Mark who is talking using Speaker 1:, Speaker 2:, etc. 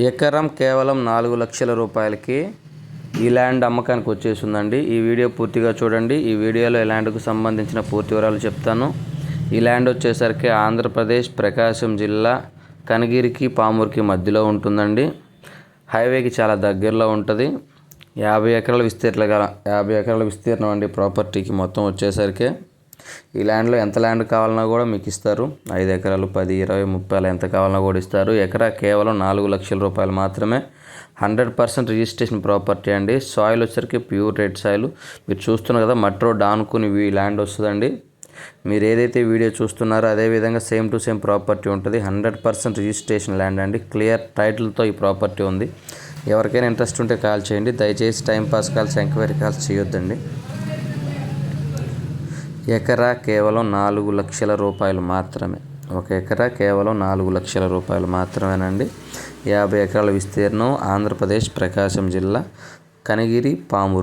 Speaker 1: ఎకరం కేవలం 4 లక్షల రూపాయలకి ఈ ల్యాండ్ అమ్మకానికి వచ్చేసిందండి. ఈ వీడియో పూర్తిగా చూడండి. ఈ వీడియోలో ఈ ల్యాండ్కు సంబంధించిన పూర్తి వివరాలు చెప్తాను. ఈ ల్యాండ్ వచ్చేసరికి ఆంధ్రప్రదేశ్ ప్రకాశం జిల్లా కనిగిరికి పామూరుకి మధ్యలో ఉంటుందండి. హైవేకి చాలా దగ్గరలో ఉంటుంది. 50 ఎకరాల విస్తీర్ణం అండి ప్రాపర్టీకి మొత్తం వచ్చేసరికి. ఈ ల్యాండ్లో ఎంత ల్యాండ్ కావాలన్నా కూడా మీకు ఇస్తారు. 5 ఎకరాలు, 10, 20, 30 ఎంత కావాలన్నా కూడా ఇస్తారు. ఎకరా కేవలం 4 లక్షల రూపాయలు మాత్రమే. 100% రిజిస్ట్రేషన్ ప్రాపర్టీ అండి. సాయిల్ వచ్చరికి ప్యూర్ రెడ్ సాయిల్. మీరు చూస్తున్నారు కదా, మట్టి రోడ్ ఆనుకుని ఈ ల్యాండ్ వస్తుందండి. మీరు ఏదైతే వీడియో చూస్తున్నారో అదేవిధంగా సేమ్ టు సేమ్ ప్రాపర్టీ ఉంటుంది. 100% రిజిస్ట్రేషన్ ల్యాండ్ అండి. క్లియర్ టైటిల్తో ఈ ప్రాపర్టీ ఉంది. ఎవరికైనా ఇంట్రెస్ట్ ఉంటే కాల్ చేయండి. దయచేసి టైంపాస్ కాల్స్, ఎంక్వైరీ కాల్స్ చేయొద్దండి. ఎకరా కేవలం 4 లక్షల రూపాయలు మాత్రమే. ఒక ఎకరా కేవలం 4 లక్షల రూపాయలు మాత్రమేనండి. 50 ఎకరాల విస్తీర్ణం, ఆంధ్రప్రదేశ్ ప్రకాశం జిల్లా కనిగిరి పామూరు.